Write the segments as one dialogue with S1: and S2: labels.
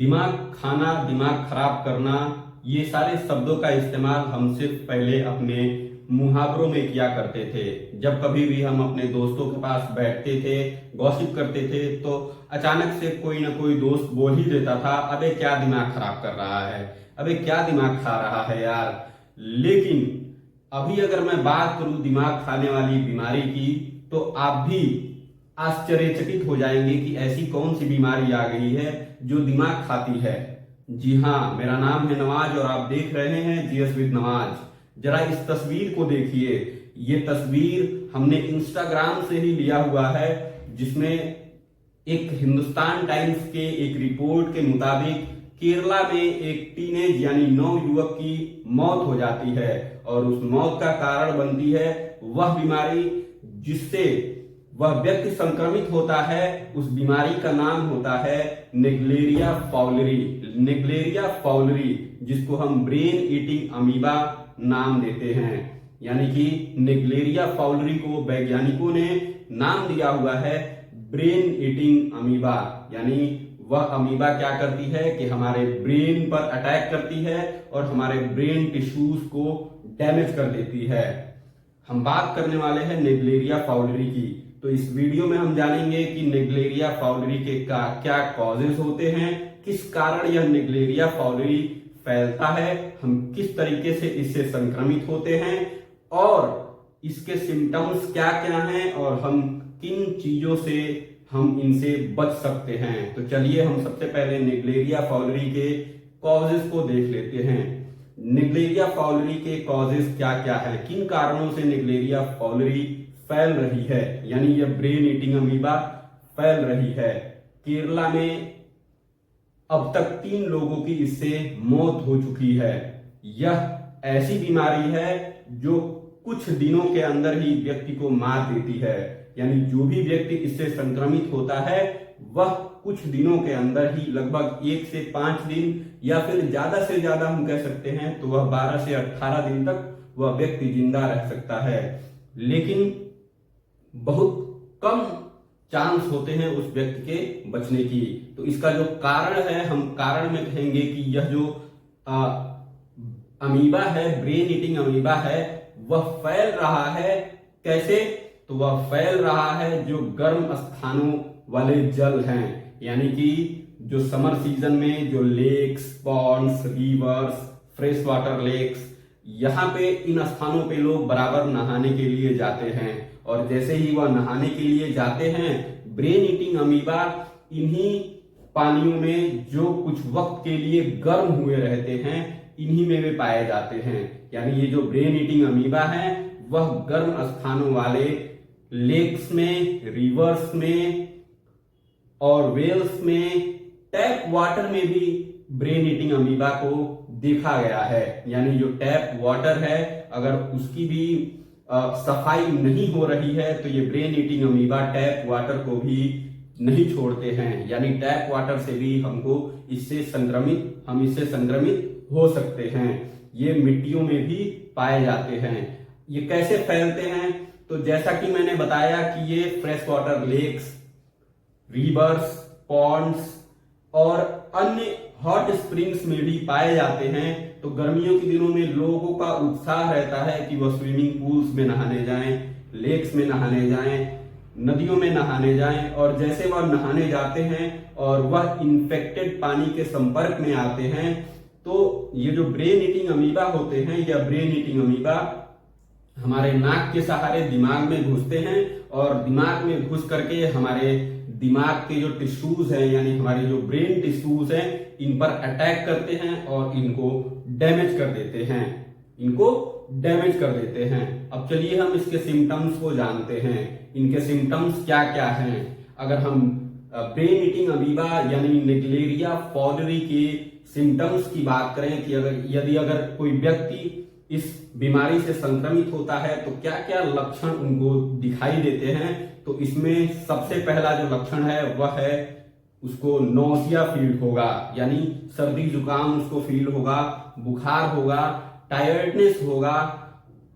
S1: दिमाग खाना, दिमाग खराब करना, ये सारे शब्दों का इस्तेमाल हम सिर्फ पहले अपने मुहावरों में किया करते थे। जब कभी भी हम अपने दोस्तों के पास बैठते थे, गॉसिप करते थे, तो अचानक से कोई ना कोई दोस्त बोल ही देता था, अबे क्या दिमाग खराब कर रहा है, अबे क्या दिमाग खा रहा है यार। लेकिन अभी अगर मैं बात करूं दिमाग खाने वाली बीमारी की, तो आप भी आश्चर्यचकित हो जाएंगे कि ऐसी कौन सी बीमारी आ गई है जो दिमाग खाती है। जी हाँ, मेरा नाम है नवाज और आप देख रहे हैं जीएस विद नवाज। जरा इस तस्वीर को देखिए। ये तस्वीर हमने इंस्टाग्राम से ही लिया हुआ है, जिसमें एक हिंदुस्तान टाइम्स के एक रिपोर्ट के मुताबिक केरला में एक टीनेज यानी नवयुवक की मौत हो जाती है और उस मौत का कारण बनती है वह बीमारी जिससे वह व्यक्ति संक्रमित होता है। उस बीमारी का नाम होता है नेग्लेरिया फाउलरी। नेग्लेरिया फाउलरी, जिसको हम ब्रेन ईटिंग अमीबा नाम देते हैं। यानी कि नेग्लेरिया फाउलरी को वैज्ञानिकों ने नाम दिया हुआ है ब्रेन ईटिंग अमीबा। यानी वह अमीबा क्या करती है कि हमारे ब्रेन पर अटैक करती है और हमारे ब्रेन टिश्यूज को डैमेज कर देती है। हम बात करने वाले हैं नेग्लेरिया फाउलरी की। तो इस वीडियो में हम जानेंगे कि नेग्लेरिया फाउलरी के क्या कॉजेज होते हैं, किस कारण यह नेग्लेरिया फाउलरी फैलता है, हम किस तरीके से इससे संक्रमित होते हैं और इसके सिम्टम्स क्या क्या हैं और हम किन चीजों से हम इनसे बच सकते हैं। तो चलिए हम सबसे पहले नेग्लेरिया फाउलरी के कॉजेज को देख लेते हैं। नेग्लेरिया फाउलरी के कॉजेज क्या क्या है, किन कारणों से नेग्लेरिया फाउलरी फैल रही है, यानी यह ब्रेन ईटिंग अमीबा फैल रही है। केरला में अब तक 3 लोगों की इससे मौत हो चुकी है। यह ऐसी बीमारी है जो कुछ दिनों के अंदर ही व्यक्ति को मार देती है। यानी जो भी व्यक्ति इससे संक्रमित होता है वह कुछ दिनों के अंदर ही, लगभग 1 से 5 दिन या फिर ज्यादा से ज्यादा हम कह सकते हैं तो वह 12 से 18 दिन तक वह व्यक्ति जिंदा रह सकता है। लेकिन बहुत कम चांस होते हैं उस व्यक्ति के बचने की। तो इसका जो कारण है, हम कारण में कहेंगे कि यह जो अमीबा है, ब्रेन ईटिंग अमीबा है, वह फैल रहा है। कैसे? तो वह फैल रहा है जो गर्म स्थानों वाले जल हैं, यानी कि जो समर सीजन में जो lakes, ponds, rivers, fresh water lakes, यहाँ पे इन स्थानों पे लोग बराबर नहाने के लिए जाते हैं और जैसे ही वह नहाने के लिए जाते हैं, ब्रेन ईटिंग अमीबा इन्हीं पानियों में जो कुछ वक्त के लिए गर्म हुए रहते हैं, इन्हीं में वे पाए जाते हैं। यानी ये जो ब्रेन ईटिंग अमीबा है वह गर्म स्थानों वाले लेक्स में, रिवर्स में और वेल्स में, टैप वाटर में भी ब्रेन ईटिंग अमीबा को देखा गया है। यानी जो टैप वाटर है, अगर उसकी भी सफाई नहीं हो रही है तो ये brain eating amoeba tap water को भी नहीं छोड़ते हैं। यानी टैप वाटर से भी हम इससे संक्रमित हो सकते हैं। ये मिट्टियों में भी पाए जाते हैं। ये कैसे फैलते हैं? तो जैसा कि मैंने बताया कि ये fresh water lakes, rivers, ponds और अन्य हॉट स्प्रिंग्स में भी पाए जाते हैं। तो गर्मियों के दिनों में लोगों का उत्साह रहता है कि वह स्विमिंग पूल्स में नहाने जाएं, लेक्स में नहाने जाएं, नदियों में नहाने जाएं। और जैसे वह नहाने जाते हैं और वह इन्फेक्टेड पानी के संपर्क में आते हैं, तो ये जो ब्रेन ईटिंग अमीबा होते हैं, या ब्रेन ईटिंग अमीबा हमारे नाक के सहारे दिमाग में घुसते हैं और दिमाग में घुस करके हमारे दिमाग के जो टिश्यूज हैं, यानी हमारे जो ब्रेन टिश्यूज हैं, इन पर अटैक करते हैं और इनको डैमेज कर देते हैं। अब चलिए हम इसके सिम्टम्स को जानते हैं। इनके सिम्टम्स क्या क्या हैं? अगर हम ब्रेन ईटिंग अमीबा यानी नेग्लेरिया फाउलरी के सिम्टम्स की बात करें कि यदि कोई व्यक्ति इस बीमारी से संक्रमित होता है तो क्या क्या लक्षण उनको दिखाई देते हैं, तो इसमें सबसे पहला जो लक्षण है वह है उसको नौसिया फील होगा, यानी सर्दी जुकाम उसको फील होगा, बुखार होगा, टायर्डनेस होगा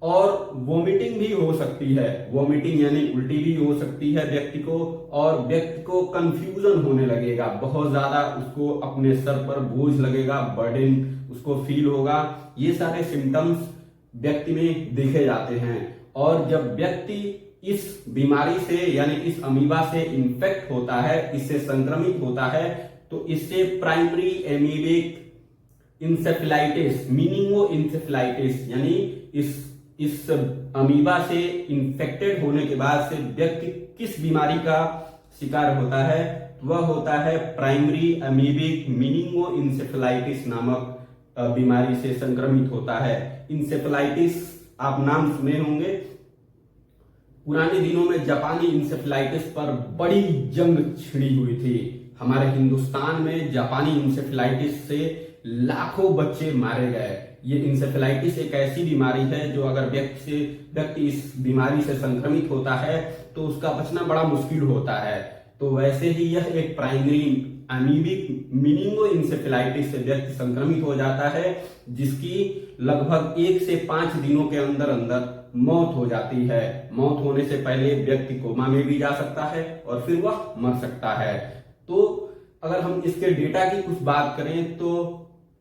S1: और वोमिटिंग भी हो सकती है। वोमिटिंग यानी उल्टी भी हो सकती है व्यक्ति को, और व्यक्ति को कंफ्यूजन होने लगेगा, बहुत ज्यादा उसको अपने सर पर बोझ लगेगा, बर्डन उसको फील होगा। ये सारे सिम्टम्स व्यक्ति में देखे जाते हैं। और जब व्यक्ति इस बीमारी से यानी इस अमीबा से इन्फेक्ट होता है, इससे संक्रमित होता है, तो इससे प्राइमरी एमीबिक इंसेफेलाइटिस, मीनिंगो इंसेफेलाइटिस यानी इस अमीबा से इन्फेक्टेड होने के बाद से व्यक्ति किस बीमारी का शिकार होता है, वह होता है प्राइमरी अमीबिक मीनिंगो इंसेफेलाइटिस नामक बीमारी से संक्रमित होता है। इंसेफेलाइटिस आप नाम सुने होंगे। पुराने दिनों में जापानी इंसेफेलाइटिस पर बड़ी जंग छिड़ी हुई थी। हमारे हिंदुस्तान में जापानी इंसेफेलाइटिस से लाखों बच्चे मारे गए। ये इंसेफेलाइटिस एक ऐसी बीमारी है जो अगर व्यक्ति इस बीमारी से संक्रमित होता है तो उसका बचना बड़ा मुश्किल होता है। तो वैसे ही यह एक प्राइमरी अमीबिक मीनिंगो इंसेफेलाइटिस से व्यक्ति संक्रमित हो जाता है, जिसकी लगभग 1 से 5 दिनों के अंदर अंदर मौत हो जाती है। मौत होने से पहले व्यक्ति कोमा में भी जा सकता है और फिर वह मर सकता है। तो अगर हम इसके डेटा की कुछ बात करें तो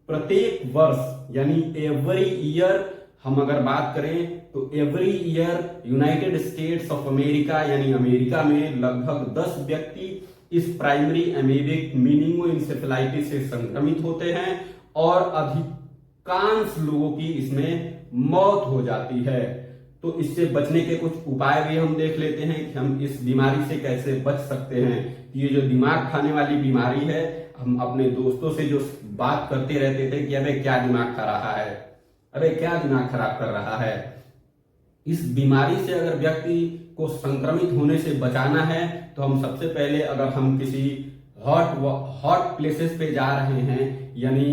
S1: प्रत्येक वर्ष यानी एवरी ईयर हम अगर बात करें तो every year United states of America यानी अमेरिका में लगभग 10 व्यक्ति इस प्राइमरी अमीबिक मीनिंगो इंसेफेलाइटिस से संक्रमित होते हैं और अधिकांश लोगों की इसमें मौत हो जाती है। तो इससे बचने के कुछ उपाय भी हम देख लेते हैं कि हम इस बीमारी से कैसे बच सकते हैं। ये जो दिमाग खाने वाली बीमारी है, हम अपने दोस्तों से जो बात करते रहते थे कि अबे क्या दिमाग खा रहा है, अबे क्या दिमाग खराब कर रहा है। इस बीमारी से अगर व्यक्ति को संक्रमित होने से बचाना है तो हम सबसे पहले अगर हम किसी हॉट प्लेसेस पे जा रहे हैं यानी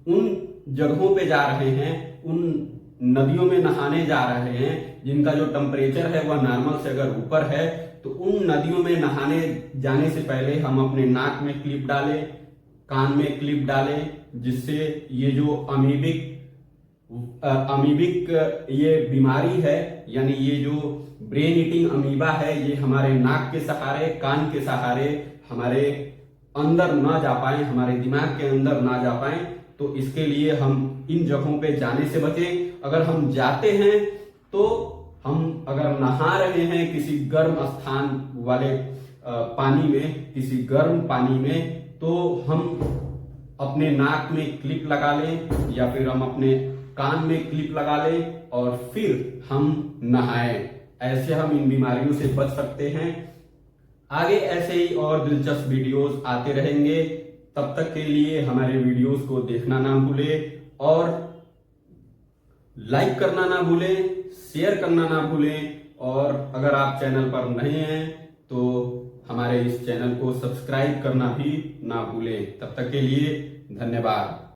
S1: उन जगहों पे जा रहे हैं, उन नदियों में नहाने जा रहे हैं जिनका जो टेम्परेचर है वह नॉर्मल से अगर ऊपर है, तो उन नदियों में नहाने जाने से पहले हम अपने नाक में क्लिप डालें, कान में क्लिप डालें, जिससे ये जो अमीबिक ये बीमारी है यानी ये जो ब्रेन ईटिंग अमीबा है, ये हमारे नाक के सहारे, कान के सहारे हमारे अंदर ना जा पाए, हमारे दिमाग के अंदर ना जा पाए। तो इसके लिए हम इन जगहों पे जाने से बचें। अगर हम जाते हैं तो हम अगर नहा रहे हैं किसी गर्म स्थान वाले पानी में, किसी गर्म पानी में, तो हम अपने नाक में क्लिप लगा लें या फिर हम अपने कान में क्लिप लगा लें और फिर हम नहाएं। ऐसे हम इन बीमारियों से बच सकते हैं। आगे ऐसे ही और दिलचस्प वीडियोस आते रहेंगे। तब तक के लिए हमारे वीडियोस को देखना ना भूलें और लाइक करना ना भूलें, शेयर करना ना भूलें, और अगर आप चैनल पर नए हैं तो हमारे इस चैनल को सब्सक्राइब करना भी ना भूलें। तब तक के लिए धन्यवाद।